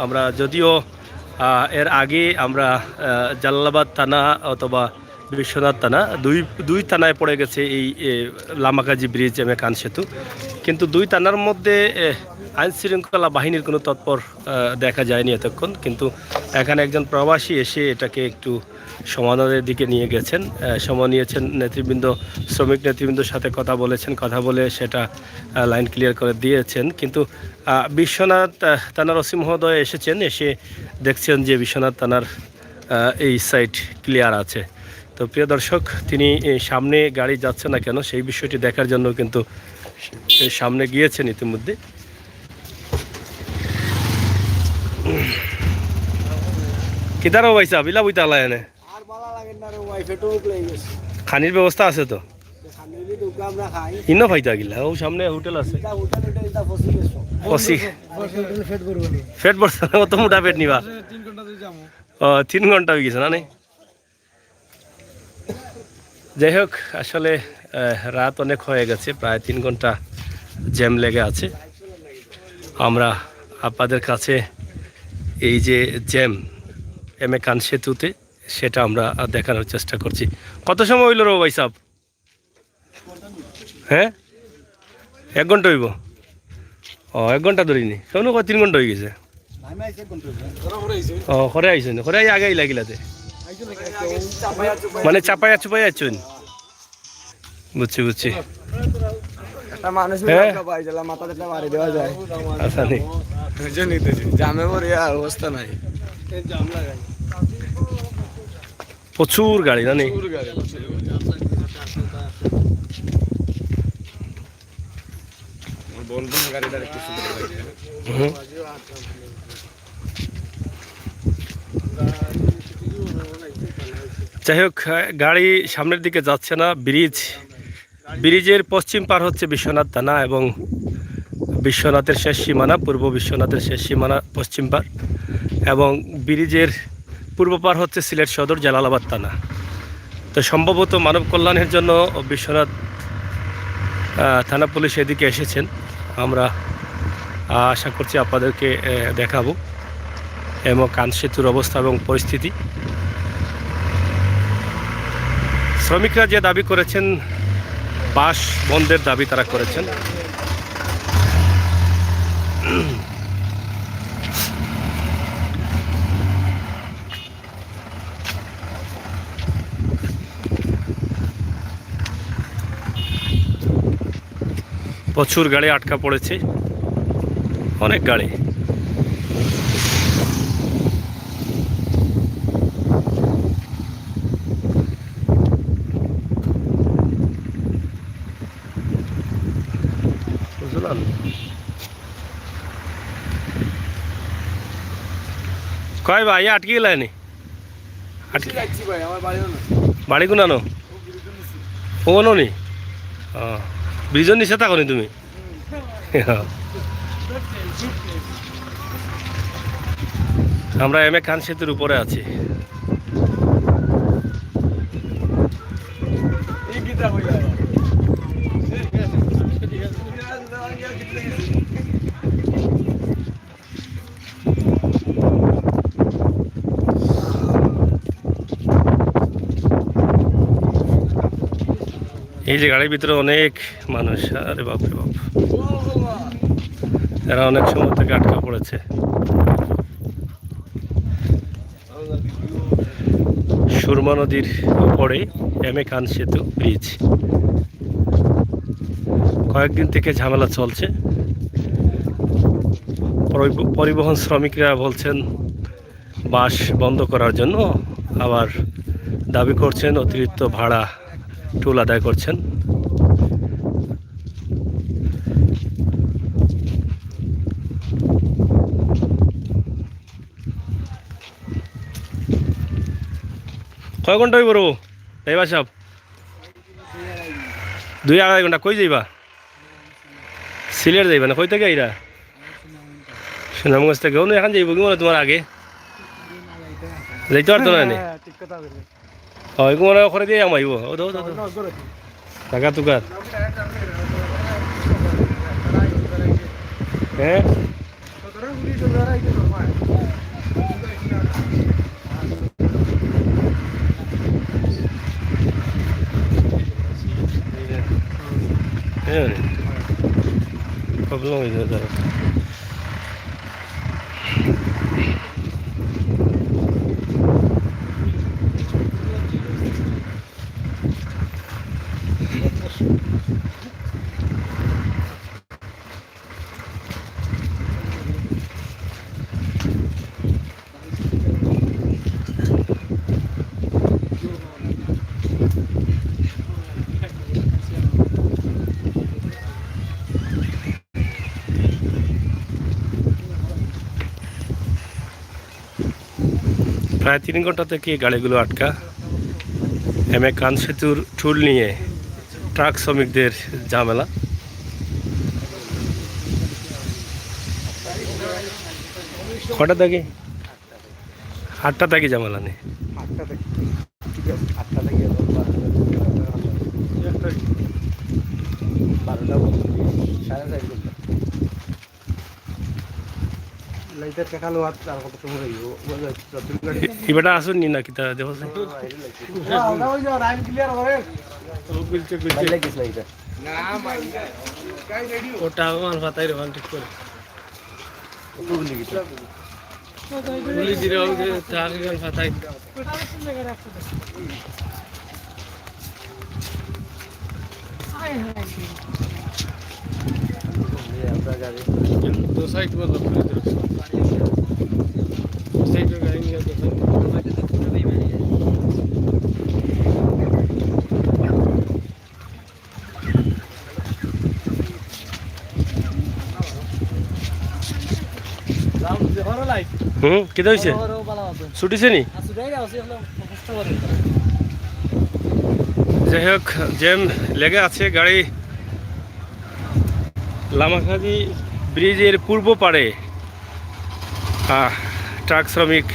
আমরা যদিও এর আগে আমরা জালালাবাদ থানা অথবা বিশ্বনাথ থানা দুই থানায় পড়ে গেছে এই লামাকাজি ব্রিজ কান সেতু, কিন্তু দুই থানার মধ্যে আইন শৃঙ্খলা বাহিনীর কোনো তৎপর দেখা যায়নি এতক্ষণ। কিন্তু এখানে একজন প্রবাসী এসে এটাকে একটু সমাধানের দিকে নিয়ে গেছেন, সময় নিয়েছেন, নেতৃবৃন্দ শ্রমিক নেতৃবৃন্দর সাথে কথা বলেছেন, কথা বলে সেটা লাইন ক্লিয়ার করে দিয়েছেন। কিন্তু বিশ্বনাথ থানার ওসি মহোদয় এসেছেন, এসে দেখছেন যে বিশ্বনাথ থানার এই সাইড ক্লিয়ার আছে। তো প্রিয় দর্শক, তিনি সামনে গাড়ি যাচ্ছে না কেন সেই বিষয়টি দেখার জন্য কিন্তু সামনে গিয়েছেন ইতিমধ্যে। কিতারও ভাই সাহেব ইলা বইতে আলায় এনে খানির ব্যবস্থা আছে তো ইনো ফাইতা গিলা ও সামনে হোটেল আছে ফেট বসে অত মোটা পেট নিবা 3 ঘন্টা হয়ে গেছে না নেই। যাই হোক, আসলে রাত অনেক হয়ে গেছে, প্রায় 3 ঘন্টা জ্যাম লেগে আছে। আমরা আপনাদের কাছে এই যে জ্যাম কান সেতুতে সেটা আমরা দেখানোর চেষ্টা করছি। কত সময় হইল রো ভাই সাহেব? হ্যাঁ 1 ঘন্টা হইব। 1 ঘন্টা ধরিনি কেন 3 ঘন্টা হয়ে গেছে। করে আইসেন করে আগে লাগিলাতে মানে চাপাইয়া চুপাই আছেন। বুঝছি বুঝছি। অবস্থা নাই, প্রচুর গাড়ি জানি। যাই হোক, গাড়ি সামনের দিকে যাচ্ছে না। ব্রিজের পশ্চিম পার হচ্ছে বিশ্বনাথ থানা এবং বিশ্বনাথের শেষ সীমানা, পূর্ব বিশ্বনাথের শেষ সীমানা পশ্চিম পার, এবং ব্রিজের পূর্ব পার হচ্ছে সিলেট সদর জালালাবাদ থানা। তো সম্ভবত মানব কল্যাণের জন্য বিশ্বনাথ থানা পুলিশ এদিকে এসেছেন। আমরা আশা করছি আপনাদেরকে দেখাবো এবং কান সেতুর অবস্থা এবং পরিস্থিতি। শ্রমিকরা যে দাবি করেছেন, বাস বন্ধের দাবি তারা করেছেন। প্রচুর গাড়ি আটকা পড়েছে, অনেক গাড়ি। বুঝলাম কয় ভাই আটকে গেলানি বাড়ি গুনানো ওনো নি ব্রিজের নিচে থাকো নি তুমি? আমরা কান সেতুর উপরে আছি। এই যে গাড়ির ভিতরে অনেক মানুষ, আরে বাপরে বাপ, এরা অনেক সময় থেকে আটকা পড়েছে। সুরমা নদীর উপরে কান সেতু ব্রিজ, কয়েকদিন থেকে ঝামেলা চলছে। পরিবহন শ্রমিকরা বলছেন বাস বন্ধ করার জন্য, আবার দাবি করছেন অতিরিক্ত ভাড়া টোল আদায় করছেন। কয় ঘন্টা হইব রো যাইবা সব? 2-2.5 ঘন্টা। কই যাইবা? সিলেট যাইবা না? কই থেকে আইরা? সুনামগঞ্জ থেকে। এখন যাইব কি মনে তোমার আগে যাইতে পারতো না? হয় মনে করে দিয়ে আমাইব টাকা তুকার। হ্যাঁ প্রবলেম হয়ে যায়। প্রায় 3 ঘন্টা থেকে গাড়িগুলো আটকা। কান সেতুর টুল নিয়ে ট্রাক শ্রমিকদের ঝামেলা। কটা থেকে 8টা থেকে ঝামেলা নেই। 8টা থেকে 12টা সাড়ে 4 ঘন্টা ইবেটা আসুন নি না কিতা দেখো ওটা আমার ফাতাই রে ঠিক করে গুলি দিরে ওকে টাকা গান ফাতাই दो साइड में लोग साइड में गाड़ी नहीं आती किधर से छुट्टी से नहीं যাই হোক জ্যাম লেগে আছে গাড়ি লামাখাজি ব্রিজের পূর্ব পাড়ে ট্রাক শ্রমিক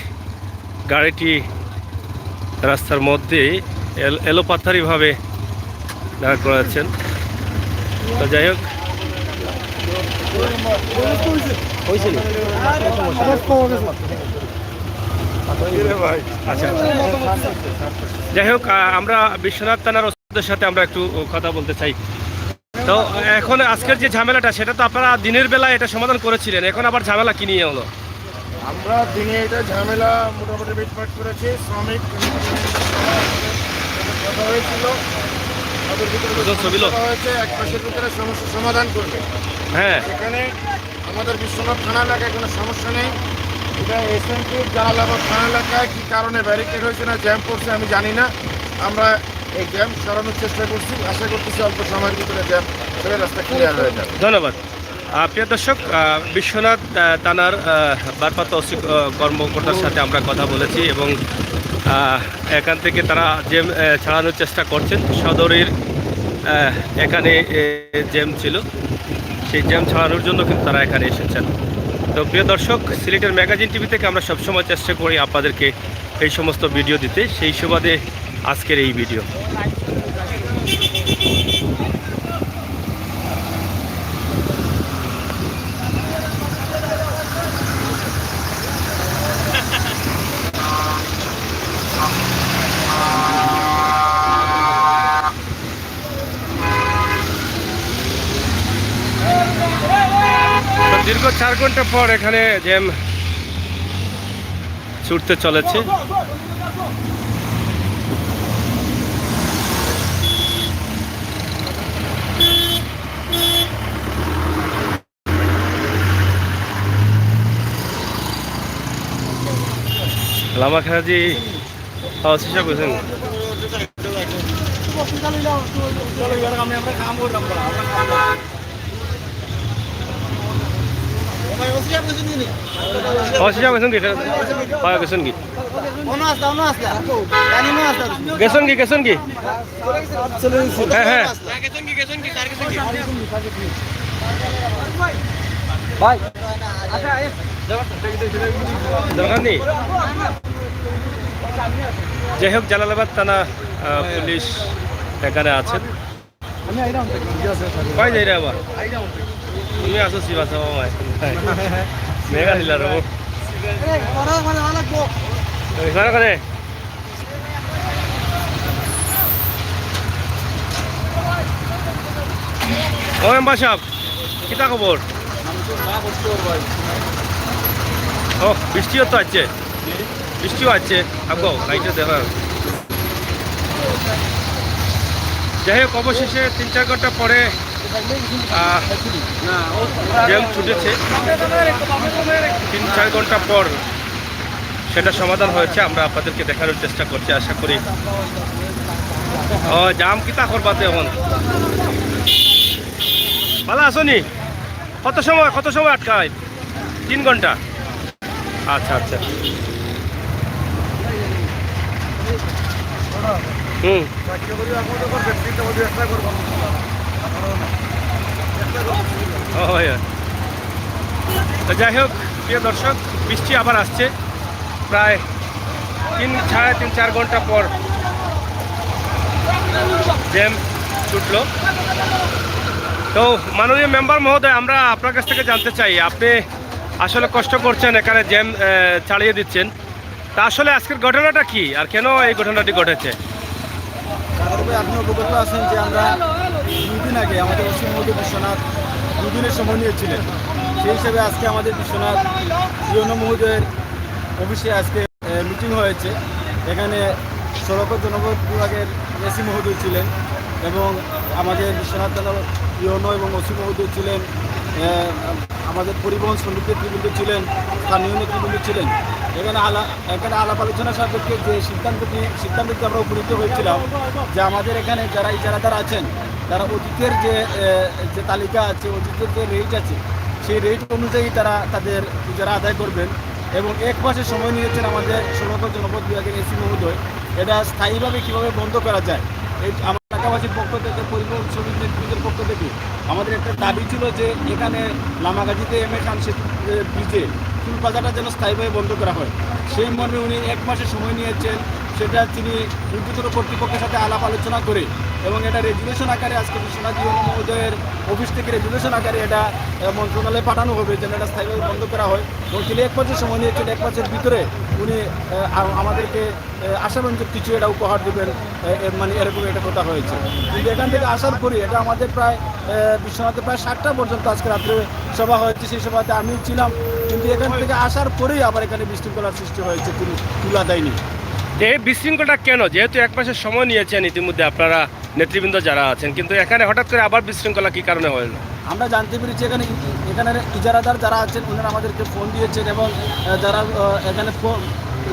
গাড়িটি রাস্তার মধ্যে এলোপাথারিভাবে দাঁড় করাচ্ছেন। তো যাই হোক আচ্ছা যাই হোক আমরা বিশ্বনাথ থানার ওসিদের সাথে আমরা একটু কথা বলতে চাই। তো এখন আজকের যে ঝামেলাটা সেটা তো আপনারা দিনের বেলা এটা সমাধান করেছিলেন, এখন আবার ঝামেলা কি নিয়ে হলো? আমরা দিনে এটা ঝামেলা মোটামুটি মিটমাট করেছি। শ্রমিক কথা হয়েছিল তাদের ভিতরে হয়েছে এক মাসের ভিতরে সমস্যা সমাধান করবে। হ্যাঁ এখানে আমাদের বিশ্বনাথ থানা এলাকায় কোনো সমস্যা নেই। এটা এসএমপি জালালাবাদ থানা এলাকায় কী কারণে ব্যারিকেড হয়েছে না জ্যাম পড়ছে আমি জানি না। আমরা এই জ্যাম সরানোর চেষ্টা করছি, আশা করতেছি অল্প সময়ের ভিতরে জ্যাম সেটা রাস্তা ক্লিয়ার হয়ে যাবে। ধন্যবাদ। প্রিয় দর্শক, বিশ্বনাথ থানার ভারপ্রাপ্ত কর্মকর্তার সাথে আমরা কথা বলেছি এবং এখান থেকে তারা জ্যাম ছাড়ানোর চেষ্টা করছেন। সদরের এখানে জ্যাম ছিল, সেই জ্যাম ছাড়ানোর জন্য কিন্তু তারা এখানে এসেছেন। তো প্রিয় দর্শক, সিলেটের ম্যাগাজিন টিভি থেকে আমরা সবসময় চেষ্টা করি আপনাদেরকে এই সমস্ত ভিডিও দিতে, সেই সুবাদে আজকের এই ভিডিও। দীর্ঘ 4 ঘন্টা পর এখানে জ্যাম ছুটতে চলেছে। লামাখাজি চেষ্টা করছেন গেছেন কি হ্যাঁ হ্যাঁ দরকার নেই। যাই হোক, জালালাবাদ থানা পুলিশ এখানে আছেন। কয় যাই রে আবার তুমি আসো শিবা সবাই মেঘা নিলার এখানে ও মেম্বার সাহেব কিতা খবর? ও বৃষ্টিও তো আছে, বৃষ্টিও আছে। আগো লাইটে দেখা যাই হোক, অবশেষে 3-4 ঘন্টা পরে জ্যাম ছুটেছে। 3-4 ঘন্টা পর সেটা সমাধান হয়েছে। আমরা আপনাদেরকে দেখানোর চেষ্টা করছি, আশা করি। ও জাম কিতা করবাতে এখন ভালো আসনি? কত সময় আটকায়? 3 ঘন্টা। আচ্ছা আচ্ছা। হুম। তো যাই হোক প্রিয় দর্শক, বৃষ্টি আবার আসছে প্রায় 3-4 ঘন্টা পর জ্যাম ছুটলো। তো মাননীয় মেম্বার মহোদয়, আমরা আপনার কাছ থেকে জানতে চাই, আপনি আসলে কষ্ট করছেন, এখানে জ্যাম চালিয়ে দিচ্ছেন, তা আসলে আজকের ঘটনাটা কি আর কেন এই ঘটনাটি ঘটেছে? আপনি অবগত আছেন যে আমরা 2 দিন আগে আমাদের পশ্চিমবঙ্গ বিশ্বনাথ 2 দিনের সময় নিয়েছিলেন। সেই হিসেবে আজকে আমাদের বিশ্বনাথ ইউনো মহোদয়ের অফিসে আজকে মিটিং হয়েছে। এখানে সড়ক ও জনপথ বিভাগের এসি মহোদয় ছিলেন এবং আমাদের বিশ্বনাথ ইউনো এবং ওসি মহোদয় ছিলেন, আমাদের পরিবহন সমিতির নেতৃবৃন্দ ছিলেন, স্থানীয় নেতৃবৃন্দ ছিলেন। এখানে আলাপ আলোচনার সাপেক্ষে যে সিদ্ধান্তটি আমরা উপনীত হয়েছিলাম যে আমাদের এখানে যারা ইজারাদার আছেন তারা অতীতের যে তালিকা আছে, অতীতের যে রেট আছে, সেই রেট অনুযায়ী তারা তাদের ইজারা আদায় করবেন এবং 1 মাসের সময় নিয়েছেন আমাদের সড়ক ও জনপথ বিভাগের এসি মহোদয়। এটা স্থায়ীভাবে কীভাবে বন্ধ করা যায়, এই আমার এলাকাবাসীর পক্ষ থেকে, পরিবহন শ্রমিক নেতৃত্বের পক্ষ থেকে আমাদের একটা দাবি ছিল যে এখানে লামাগাজীতে এম এ খান সেতু ব্রিজে ফুল বাজারটা যেন স্থায়ীভাবে বন্ধ করা হয়। সেই মর্মে উনি 1 মাসের সময় নিয়েছেন। সেটা তিনি ঊর্ধ্বতন কর্তৃপক্ষের সাথে আলাপ আলোচনা করে এবং এটা রেজুলেশন আকারে আজকে বিশ্বনাথ ইউনো মহোদয়ের অফিস থেকে রেজুলেশন আকারে এটা মন্ত্রণালয়ে পাঠানো হবে যেন এটা স্থায়ীভাবে বন্ধ করা হয়। এবং তিনি 1 মাসের সময় নিয়েছেন, 1 মাসের ভিতরে উনি আমাদেরকে আশাব্যঞ্জক কিছু এটা উপহার দেবেন, মানে এরকম একটা কথা হয়েছে। কিন্তু এখান থেকে আসার পরই এটা আমাদের প্রায় বিশ্বনাথে প্রায় 7টা পর্যন্ত আজকে রাত্রে সভা হয়েছে, সেই সভাতে আমিও ছিলাম। কিন্তু এখান থেকে আসার পরেই আবার এখানে বিশৃঙ্খলার সৃষ্টি হয়েছে, তিনি তুলা দেয়নি। এই বিশৃঙ্খলাটা কেন? যেহেতু 1 মাসের সময় নিয়েছেন ইতিমধ্যে আপনারা নেতৃবৃন্দ যারা আছেন, কিন্তু এখানে হঠাৎ করে আবার বিশৃঙ্খলা কি কারণে হলো? আমরা জানতে পেরেছি এখানে ইজারাদার যারা আছেন ওনারা আমাদেরকে ফোন দিয়েছেন এবং যারা এখানে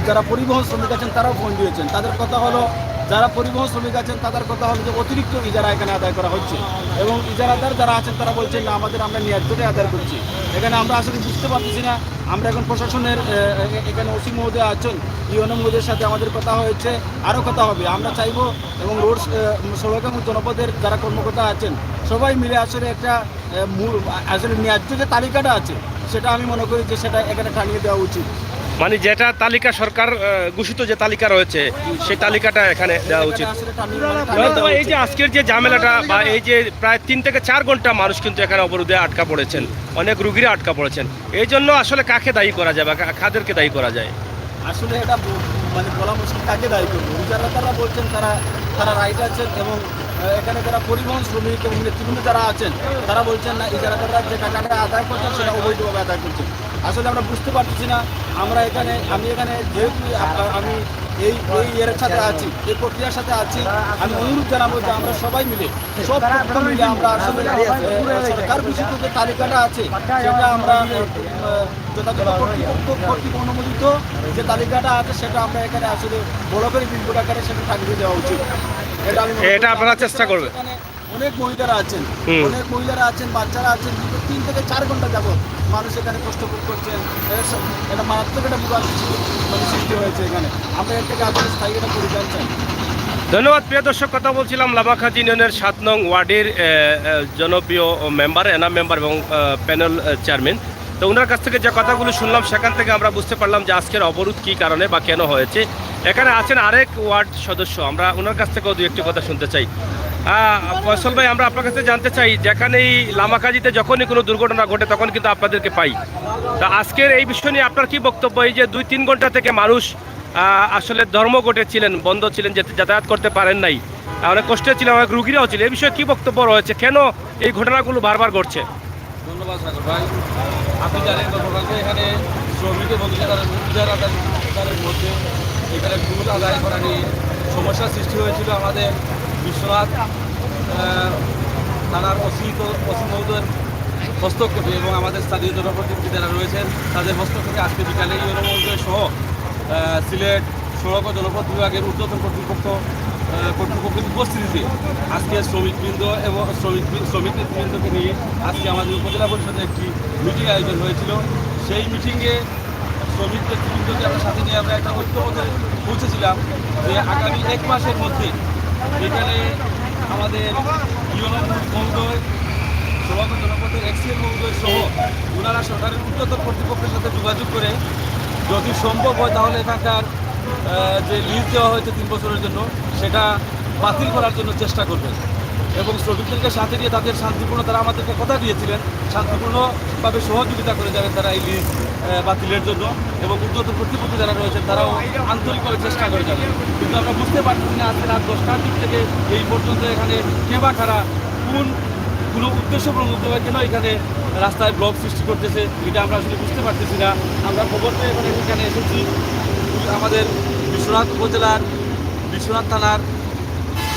যারা পরিবহন শ্রমিক আছেন তারাও ফোন দিয়েছেন। তাদের কথা হলো, যারা পরিবহন শ্রমিক আছেন তাদের কথা হলো যে অতিরিক্ত ইজারা এখানে আদায় করা হচ্ছে এবং ইজারাদার যারা আছেন তারা বলছেন না আমরা ন্যায্যটাই আদায় করছি। এখানে আমরা আসলে বুঝতে পারতেছি না। আমরা এখন প্রশাসনের এখানে ওসি মহোদয় আছেন, ইউনো মহোদয়ের সাথে আমাদের কথা হয়েছে, আরও কথা হবে। আমরা চাইবো এবং রোড সড়ক এবং জনপদের যারা কর্মকর্তা আছেন সবাই মিলে আসলে একটা আসলে ন্যায্য যে তালিকাটা আছে সেটা আমি মনে করি যে সেটা এখানে টানিয়ে দেওয়া উচিত। মানে যেটা তালিকা সরকার ঘোষিত যে তালিকা রয়েছে সেই তালিকাটা এখানে দেওয়া উচিত। এই যে আজকের যে ঝামেলাটা বা এই যে প্রায় 3 থেকে 4 ঘন্টা মানুষ কিন্তু এখানে অবরোধে আটকা পড়েছেন, অনেক রুগীরা আটকা পড়েছেন, এই জন্য আসলে কাকে দায়ী করা যায় বা কাদেরকে দায়ী করা যায়? আসলে এটা মানে বলা মুশকিল, কাকে দায়ী করবো। ইজারাদাররা বলছেন তারা রাইট আছেন এবং এখানে যারা পরিবহন শ্রমিক এবং নেতৃবৃন্দ যারা আছেন তারা বলছেন না, ইজারাদাররা যে টাকাটা আদায় করছেন সেটা অবৈধভাবে আদায় করছেন। আসলে আমরা বুঝতে পারতেছি না। আমি এখানে যেহেতু আমি এই এর সাথে আছি, এই প্রক্রিয়ার সাথে আছি, আমি অনুরোধ জানাবো যে আমরা সবাই মিলে সব পক্ষ মিলে আমরা আসলে সরকার ঘোষিত যে তালিকাটা আছে সেটা আমরা যথাযথ কর্তৃক অনুমোদিত যে তালিকাটা আছে সেটা আমরা এখানে আসলে বড় করে বিলবোর্ড আকারে সেটা টাঙিয়ে দেওয়া উচিত। এটা আপনারা চেষ্টা করবেন। অনেক মহিলারা আছেন, বাচ্চারা আছেন, 3 থেকে 4 ঘন্টা যাবত মানুষ এখানে কষ্ট ভোগ করছেন। এটা মারাত্মক একটা মানে সৃষ্টি হয়েছে এখানে। আমরা এর থেকে আসলে স্থায়ী একটা পরিত্রাণ চাই। ধন্যবাদ প্রিয় দর্শক। কথা বলছিলাম লামাখাজি ইউনিয়নের 7 নং ওয়ার্ডের জনপ্রিয় মেম্বার, এনাম মেম্বার এবং প্যানেল চেয়ারম্যান। তো ওনার কাছ থেকে যে কথাগুলো শুনলাম সেখান থেকে আমরা বুঝতে পারলাম যে আজকের অবরোধ কী কারণে বা কেন হয়েছে। এখানে আছেন আরেক ওয়ার্ড সদস্য, আমরা ওনার কাছ থেকেও 2-1টি কথা শুনতে চাই। ফয়সল ভাই, আমরা আপনার কাছে জানতে চাই, যেখানেই লামাকাজিতে যখনই কোনো দুর্ঘটনা ঘটে তখন কিন্তু আপনাদেরকে পাই। তা আজকের এই বিষয় নিয়ে আপনার কি বক্তব্য? এই যে 2-3 ঘন্টা থেকে মানুষ আসলে ধর্মঘটে ছিলেন, বন্ধ ছিলেন, যাতায়াত করতে পারেন নাই, অনেক কষ্টে ছিলেন, অনেক রুগীরাও ছিলেন, এই বিষয়ে কী বক্তব্য রয়েছে? কেন এই ঘটনাগুলো বারবার ঘটছে? ধন্যবাদ ধন্যবাদ সাগর ভাই। আপনি জানেন গতকালকে এখানে শ্রমিকের আদায়ের মধ্যে এখানে টুল আদায় করা নিয়ে সমস্যার সৃষ্টি হয়েছিল আমাদের বিশ্বনাথ থানার ওসি মহোদয়ের হস্তক্ষেপে এবং আমাদের স্থানীয় জনপ্রতিনিধি যারা রয়েছেন তাদের হস্তক্ষেপে আজকে বিকালে ইউনো মহোদয় সহ সিলেট সড়ক ও জনপথ বিভাগের ঊর্ধ্বতন কর্তৃপক্ষের উপস্থিতিতে আজকে শ্রমিকবৃন্দ এবং শ্রমিকবৃন্দকে নিয়ে আজকে আমাদের উপজেলা পরিষদে একটি মিটিং আয়োজন হয়েছিল। সেই মিটিংয়ে শ্রমিক নেতৃবৃন্দকে আমরা সাথে নিয়ে আমরা একটা ঐক্যমতে পৌঁছেছিলাম যে আগামী 1 মাসের মধ্যে এখানে আমাদের ইউনো মহোদয় সড়ক ও জনপথের এক্সিএল মহোদয় সহ ওনারা সরকারের ঊর্ধ্বতন কর্তৃপক্ষের সাথে যোগাযোগ করে যদি সম্ভব হয় তাহলে এখানকার যে লিজ দেওয়া হয়েছে 3 বছরের জন্য সেটা বাতিল করার জন্য চেষ্টা করবেন এবং শ্রমিকদেরকে সাথে নিয়ে তাদের শান্তিপূর্ণ তারা আমাদেরকে কথা দিয়েছিলেন শান্তিপূর্ণভাবে সহযোগিতা করে যাবেন তারা এই লিজ বাতিলের জন্য এবং ঊর্ধ্বতন কর্তৃপক্ষ যারা রয়েছেন তারাও আন্তরিকভাবে চেষ্টা করে যাবেন। কিন্তু আমরা বুঝতে পারছি না আজকে রাত 10টার দিক থেকে এই পর্যন্ত এখানে কে বা কারা কোনো উদ্দেশ্য প্রণোদিত হয় কেন এখানে রাস্তায় ব্লক সৃষ্টি করতেছে এটা আমরা আসলে বুঝতে পারতেছি না। আমরা খবর পেয়ে এখানে এসেছি আমাদের বিশ্বনাথ উপজেলার বিশ্বনাথ থানার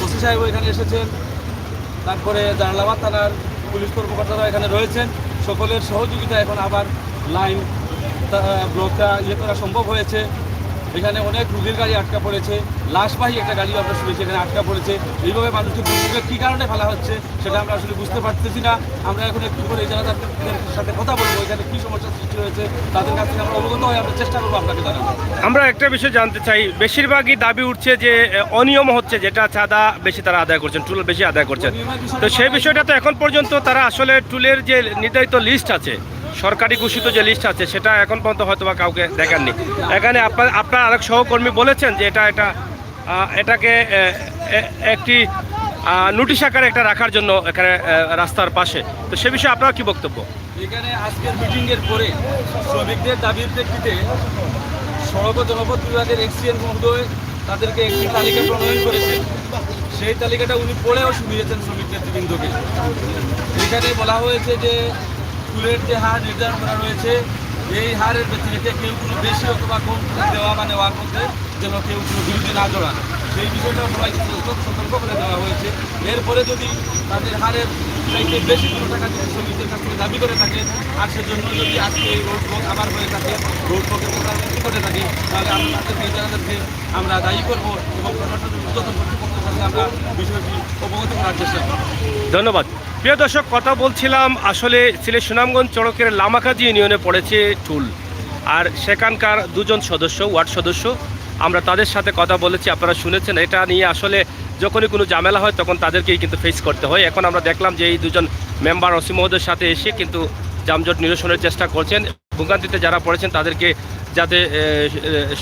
ওসি সাহেব এখানে এসেছেন, তারপরে জালালাবাদ থানার পুলিশ কর্মকর্তারা এখানে রয়েছেন। সকলের সহযোগিতা এখন আবার লাইন ব্লকটা করা সম্ভব হয়েছে। এখানে অনেক রুগীর গাড়ি আটকা পড়েছে, লাশবাহী একটা গাড়িও আমরা শুনেছি এখানে আটকা পড়েছে। এইভাবে মানুষকে দুর্ভোগে কী কারণে ফেলা হচ্ছে সেটা আমরা আসলে বুঝতে পারতেছি না। আমরা এখন একটু করে যারা তাদের সাথে কথা বলবো এখানে কী সমস্যা সৃষ্টি হয়েছে তাদের কাছ থেকে আমরা অবগত হয়ে আমরা চেষ্টা করবো আপনাকে জানাবো। আমরা একটা বিষয় জানতে চাই, বেশিরভাগই দাবি উঠছে যে অনিয়ম হচ্ছে, যেটা চাঁদা বেশি তারা আদায় করছেন, টুল বেশি আদায় করছেন। তো সেই বিষয়টা তো এখন পর্যন্ত তারা আসলে টুলের যে নির্ধারিত লিস্ট আছে, সরকারি ঘোষিত যে লিস্ট আছে সেটা এখন পর্যন্ত হয়তো বা কাউকে দেখাননি। এখানে আপনার আরেক সহকর্মী বলেছেন যে এটাকে একটি নোটিশ আকারে একটা রাখার জন্য এখানে রাস্তার পাশে। তো সে বিষয়ে আপনার কি বক্তব্য? এখানে আজকের মিটিংয়ের পরে শ্রমিকদের দাবির প্রেক্ষিতে সড়ক ও জনপথ বিভাগের এক্সিএল মহোদয় তাদেরকে একটি তালিকা প্রণয়ন করেছেন। সেই তালিকাটা উনি পড়েও শুনিয়েছেন শ্রমিক নেতৃবৃন্দকে। এখানে বলা হয়েছে যে টুলের যে হার নির্ধারণ করা রয়েছে এই হারের ব্যতিরেকে কেউ কোনো বেশি অথবা কম দেওয়া বা নেওয়ার মধ্যে যেন কেউ কোনো বিরুদ্ধে না জড়ান, সেই বিষয়টা সবাইকে সতর্ক করে দেওয়া হয়েছে। এরপরে যদি তাদের হারের চাইতে বেশি কোনো টাকা যদি শ্রমিকদের কাছ থেকে দাবি করে থাকে আর সেজন্য যদি আজকে এই রোড ব্লক আবার হয়ে থাকে, রোড ব্লকের কথা করে থাকে, তাহলে আমরা তাদেরকে আমরা দায়ী করবো এবং প্রশাসনের ঊর্ধ্বতন কর্তৃপক্ষের সাথে আমরা বিষয়টি অবগত করার চেষ্টা করব। ধন্যবাদ। প্রিয় দর্শক, কথা বলছিলাম আসলে সিলেট সুনামগঞ্জ চড়কের লামাকাজি ইউনিয়নে পড়েছে টুল, আর সেখানকার 2 জন সদস্য, ওয়ার্ড সদস্য, আমরা তাদের সাথে কথা বলেছি। আপনারা শুনেছেন এটা নিয়ে আসলে যখনই কোনো ঝামেলা হয় তখন তাদেরকেই কিন্তু ফেস করতে হয়। এখন আমরা দেখলাম যে এই 2 জন মেম্বার ওসি মহোদয়ের সাথে এসে কিন্তু যানজট নিরসনের চেষ্টা করছেন, ভোগান্তিতে যারা পড়েছেন তাদেরকে যাতে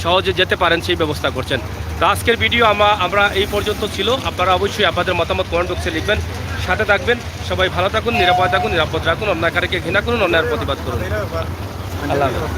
সহজে যেতে পারেন সেই ব্যবস্থা করছেন। তো আজকের ভিডিও আমরা এই পর্যন্ত ছিল। আপনারা অবশ্যই আপনাদের মতামত কমেন্ট বক্সে লিখবেন, সাথে থাকবেন। সবাই ভালো থাকুন, নিরাপদ থাকুন, নিরাপদ রাখুন, অন্যায়কারীকে ঘৃণা করুন, অন্যায়ের প্রতিবাদ করুন। আল্লাহ হাফেজ।